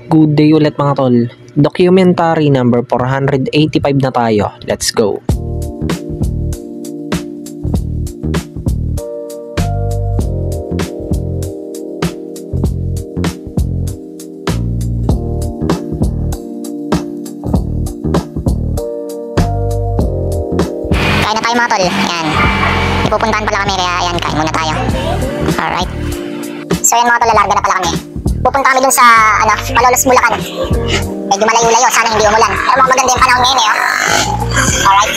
Good day ulit mga tol. Documentary number 485 na tayo. Let's go. Kain na tayo mga tol. Yan. Ipupuntahan pala kami kaya ayan, kain muna tayo. Alright. So yan mga tol, lalarga na pala kami. Pupunta kami dun sa Malolos, Bulacan. Medyo malayo-layo, sana hindi umulan. Pero mga maganda yung panahon ngayon eh. Alright.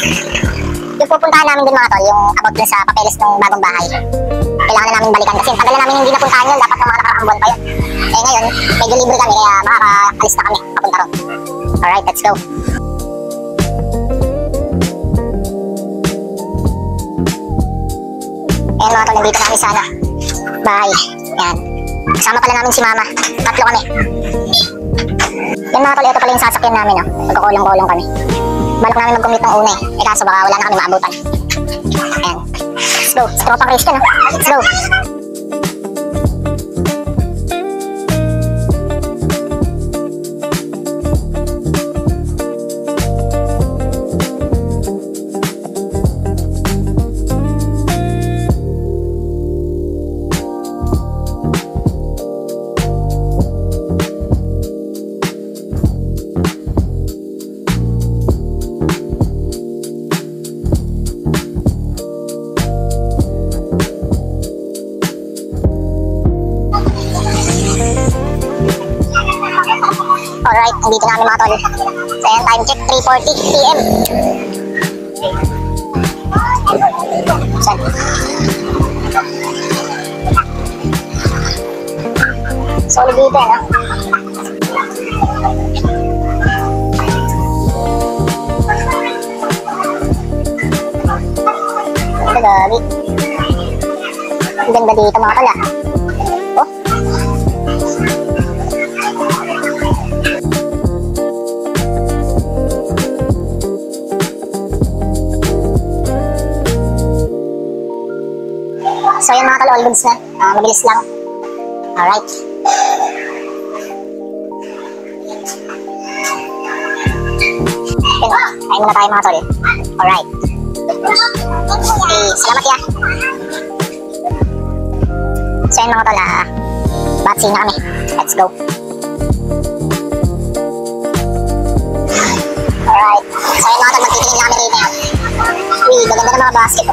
Yung pupuntahan namin dun mga tol, yung about dun sa papeles ng bagong bahay. Kailangan na namin balikan kasi tagal na namin hindi napuntahan yun. Dapat ng mga nakaraang buwan pa yun. Eh ngayon, medyo libre kami kaya makakaalis na kami papunta ron. Alright, let's go. Ayan mga tol, nandito na kami sa bahay. Yan. Kasama pala namin si mama. Tatlo kami. Yan mga tol, ito pala yung sasakyan namin. Magkukulong-kulong kami. Balak namin mag-commute ng una eh. Kaso baka wala na kami maabutan. Ayan. Let's go. Sa tropang Christian. Let's go. Alright, nandito na kami mga tol. So yan, time check, 3:40 PM. Saan? Solid dito eh, no? Ito gabi. Ang ganda dito mga tol ah. Oh. So yan mga tol, all goods na. Mabilis lang. Alright. Yan, kain muna tayo mga tol. Alright. Okay, salamat ya. So yan mga tol, batsi na kami. Let's go. Alright. So yan mga tol, magtitingin na kami rito yan. Uy, gaganda ng mga basket.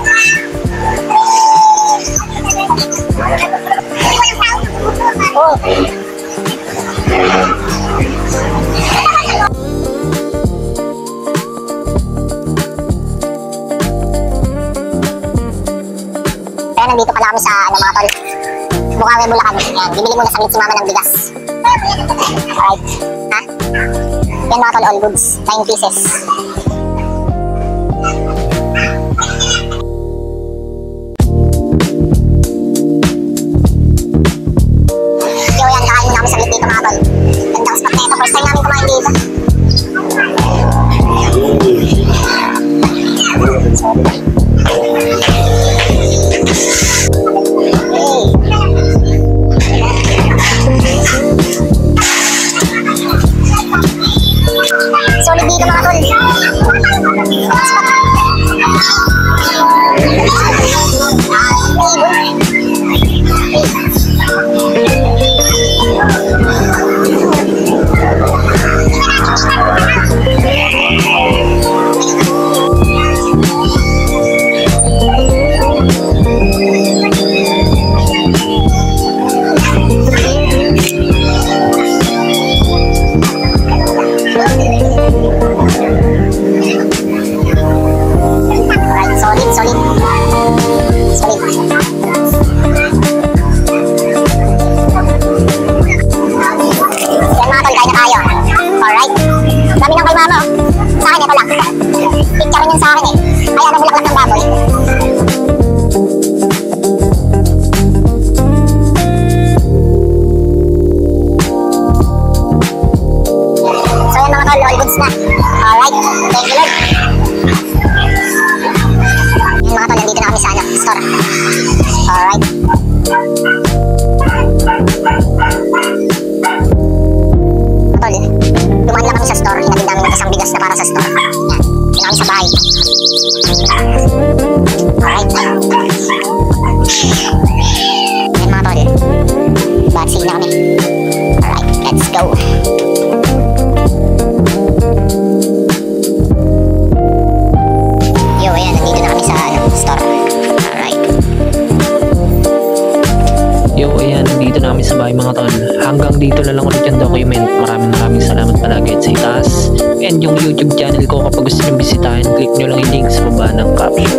Oh. Kaya nandito pala kami sa mga tol, Bukawi, Bulacan. Yan, bibili muna sa si mama ng bigas. Alright. Ha? Yan mga tol, all goods. 9 pieces. Saglit dito mga tol. Gandang spot na ito. First time namin kumain dito. Solid dito mga tol. Alright, thank you Lord. Yung mga tol, nandito na kami sa store. Alright. namin sa store. Hinatid namin ng isang bigas na para sa store. Yan. Yun namin sa bahay. Alright. Yan mga tol. Batsig na kami. Alright, let's go. Yo, ayan. Nandito na kami sa store. Alright. Yo, ayan, dito na kami sa bahay mga tol. Hanggang dito na lang ulit yung document. Maraming salamat palagi at sa itaas. And yung YouTube channel ko, kapag gusto nyo bisitahin, click nyo lang yung link sa baba ng caption.